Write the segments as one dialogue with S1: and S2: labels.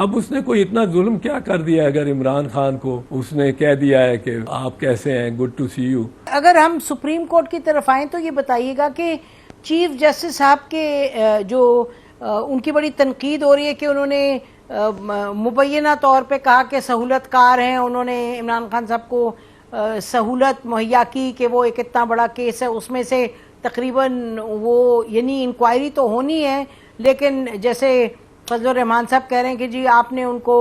S1: अब उसने कोई इतना जुल्म क्या कर दिया अगर इमरान खान को उसने कह दिया है कि आप कैसे हैं, गुड टू सी यू।
S2: अगर हम सुप्रीम कोर्ट की तरफ आए तो ये बताइएगा कि चीफ जस्टिस साहब के जो उनकी बड़ी तनकीद हो रही है कि उन्होंने मुबैना तौर पे कहा कि सहूलतकार हैं, उन्होंने इमरान खान साहब को सहूलत मुहैया की कि वो एक इतना बड़ा केस है उसमें से तकरीबन वो यानी इंक्वायरी तो होनी है, लेकिन जैसे फजलुर रहमान साहब कह रहे हैं कि जी आपने उनको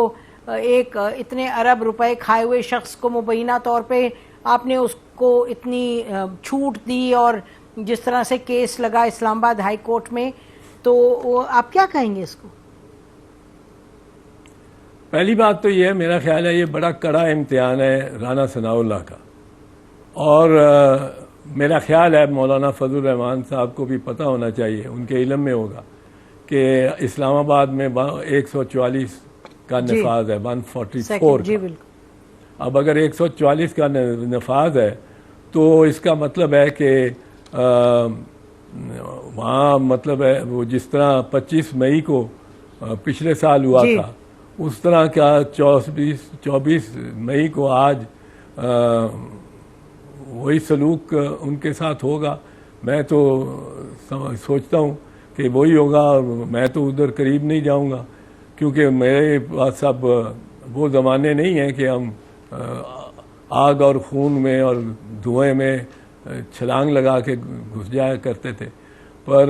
S2: एक इतने अरब रुपए खाए हुए शख्स को मुबैना तौर पे आपने उसको इतनी छूट दी और जिस तरह से केस लगा इस्लामाबाद हाई कोर्ट में, तो आप क्या कहेंगे इसको?
S1: पहली बात तो ये है, मेरा ख्याल है ये बड़ा कड़ा इम्तिहान है राना सनाउल्लाह का, और मेरा ख्याल है मौलाना फजलुर रहमान साहब को भी पता होना चाहिए, उनके इल्म में होगा कि इस्लामाबाद में 144 का नफाज है, 144 का। अब अगर 144 का नफाज है तो इसका मतलब है कि वहाँ मतलब है वो जिस तरह 25 मई को पिछले साल हुआ था उस तरह का 24 मई को आज वही सलूक उनके साथ होगा। मैं तो सोचता हूँ कि वही होगा, और मैं तो उधर करीब नहीं जाऊंगा क्योंकि मेरे पास अब वो ज़माने नहीं हैं कि हम आग और खून में और धुएं में छलांग लगा के घुस जाया करते थे। पर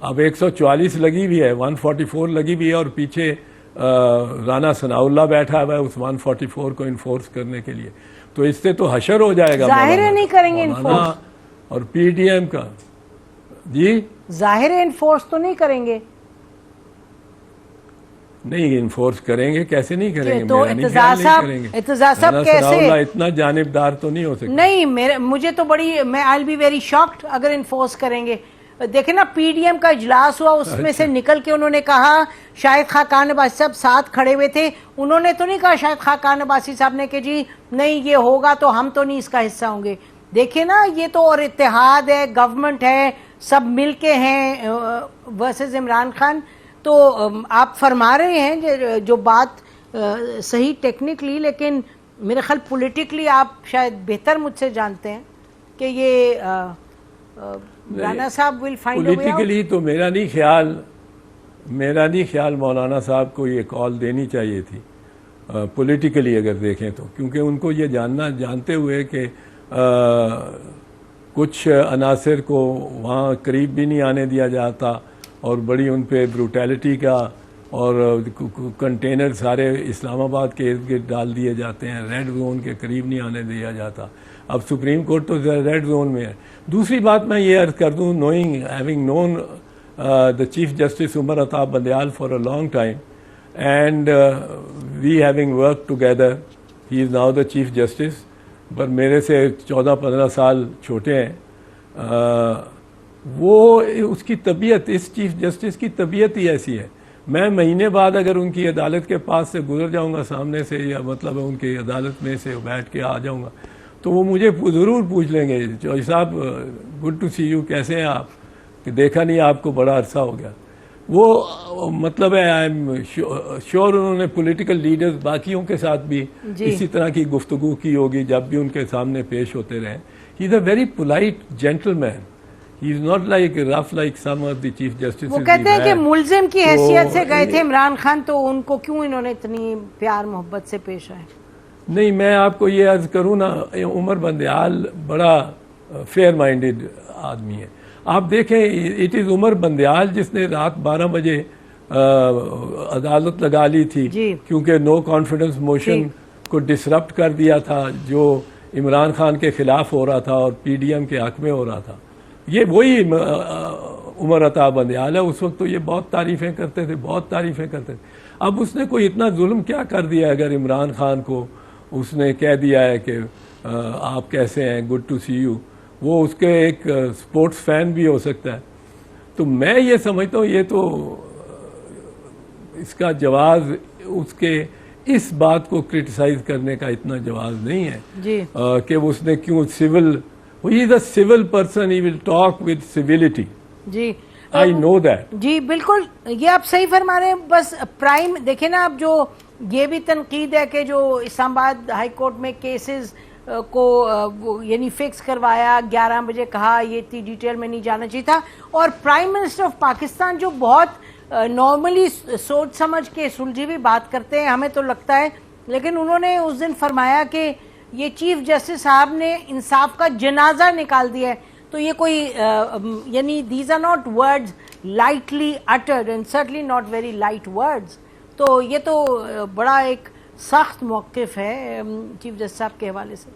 S1: अब 144 लगी भी है, 144 लगी भी है, और पीछे राना सनाउल्लाह बैठा हुआ है उस 144 को इन्फोर्स करने के लिए। तो इससे तो हशर हो जाएगा,
S2: जाहिर है नहीं करेंगे इन्फोर्स।
S1: और पीटीएम का जी
S2: जाहिर है इन्फोर्स तो नहीं करेंगे,
S1: नहीं इन्फोर्स करेंगे, कैसे नहीं करेंगे?
S2: तो इत्तेज़ाज़ साहब कैसे
S1: इतना जानिबदार तो नहीं हो सकता।
S2: नहीं, मुझे तो बड़ी, मैं आई बी वेरी शॉक्ड अगर इन्फोर्स करेंगे। देखे ना पीडीएम का इजलास हुआ, उसमें से निकल के उन्होंने कहा, शाहिद खाकान अब्बासी साहब साथ खड़े हुए थे, उन्होंने तो नहीं कहा शाहिद खाकान अब्बासी साहब ने कि जी नहीं ये होगा तो हम तो नहीं इसका हिस्सा होंगे। देखिए ना, ये तो और इत्तेहाद है, गवर्नमेंट है, सब मिलके हैं वर्सेस इमरान खान। तो आप फरमा रहे हैं जो बात सही टेक्निकली, लेकिन मेरे ख्याल पॉलिटिकली आप शायद बेहतर मुझसे जानते हैं कि ये राना साहब will find a way out.
S1: Politically तो मेरा नहीं ख्याल मौलाना साहब को ये कॉल देनी चाहिए थी पॉलिटिकली अगर देखें तो, क्योंकि उनको ये जानते हुए कि कुछ अनासर को वहाँ करीब भी नहीं आने दिया जाता और बड़ी उन पे ब्रूटैलिटी का, और कंटेनर सारे इस्लामाबाद के इर्द गिर्द डाल दिए जाते हैं, रेड जोन के करीब नहीं आने दिया जाता। अब सुप्रीम कोर्ट तो रेड जोन में है। दूसरी बात मैं ये अर्ज कर दूँ, having known the chief justice Umar Ata Bandial for a long time and we having work together, he is now the chief justice, पर मेरे से 14-15 साल छोटे हैं। वो उसकी तबीयत, इस चीफ जस्टिस की तबीयत ही ऐसी है। मैं महीने बाद अगर उनकी अदालत के पास से गुजर जाऊंगा सामने से, या मतलब उनकी अदालत में से बैठ के आ जाऊंगा, तो वो मुझे ज़रूर पूछ लेंगे, जज साहब गुड टू सी यू, कैसे हैं आप, कि देखा नहीं आपको बड़ा अरसा हो गया। वो मतलब है, आई एम श्योर उन्होंने पॉलिटिकल लीडर्स बाकियों के साथ भी इसी तरह की गुफ्तगू की होगी जब भी उनके सामने पेश होते रहे। He is a very polite gentleman, he is not like rough like some of the chief justices।
S2: वो कहते हैं कि मुल्जिम की हैसियत से गए थे इमरान खान, तो उनको क्यों इन्होंने इतनी प्यार मोहब्बत से पेश आए?
S1: नहीं, मैं आपको ये अर्ज करूँ ना, उमर बंदयाल बड़ा फेयर माइंडेड आदमी है। आप देखें, इट इज़ उमर बंदयाल जिसने रात 12 बजे अदालत लगा ली थी क्योंकि नो कॉन्फिडेंस मोशन को डिसरप्ट कर दिया था जो इमरान खान के खिलाफ हो रहा था और पीडीएम के हक में हो रहा था। ये वही उमर अता बंदयाल है। उस वक्त तो ये बहुत तारीफ़ें करते थे, बहुत तारीफ़ें करते थे। अब उसने कोई इतना जुल्म क्या कर दिया अगर इमरान खान को उसने कह दिया है कि आप कैसे हैं, गुड टू सी यू। वो उसके एक स्पोर्ट्स फैन भी हो सकता है। तो मैं ये समझता हूँ ये तो इसका जवाब उसके इस बात को क्रिटिसाइज करने का इतना जवाब नहीं है कि उसने क्यों civil, he is a civil person, he will talk with civility।
S2: जी,
S1: आई नो दैट।
S2: जी बिल्कुल, ये आप सही फरमा रहे हैं। बस प्राइम देखे ना, अब जो ये भी तनकीद है कि जो इस्लामाबाद हाई कोर्ट में केसेस को यानी फिक्स करवाया, 11 बजे कहा, ये इतनी डिटेल में नहीं जाना चाहिए था। और प्राइम मिनिस्टर ऑफ पाकिस्तान जो बहुत नॉर्मली सोच समझ के सुलझी हुई बात करते हैं, हमें तो लगता है, लेकिन उन्होंने उस दिन फरमाया कि ये चीफ जस्टिस साहब ने इंसाफ का जनाजा निकाल दिया है। तो ये कोई यानी these are not words lightly uttered and certainly not very light words. तो ये तो बड़ा एक सख्त मौक़िफ़ है चीफ जस्टिस साहब के हवाले से।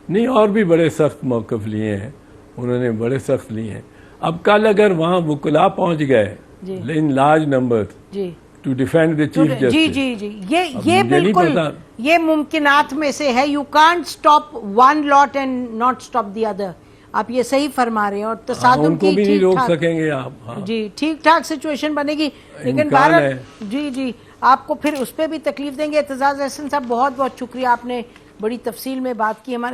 S1: नहीं, और भी बड़े सख्त मौक़िफ़ लिए हैं उन्होंने, बड़े सख्त लिए हैं। अब कल अगर वहाँ वुकला पहुँच गए in large number to defend the chief justice,
S2: जी जी जी, ये बिल्कुल ये मुमकिनात में से है। You can't stop one lot and not stop the other. आप ये सही फरमा रहे हैं। और तसादुम
S1: उनको
S2: की
S1: भी नहीं रोक
S2: ठीक-ठाक,
S1: सकेंगे आप।
S2: जी ठीक ठाक सिचुएशन बनेगी, लेकिन
S1: इम्कान
S2: भारत
S1: है।
S2: जी जी आपको फिर उस पर भी तकलीफ देंगे। एतजाज अहसन साहब, बहुत बहुत शुक्रिया, आपने बड़ी तफसील में बात की हमारे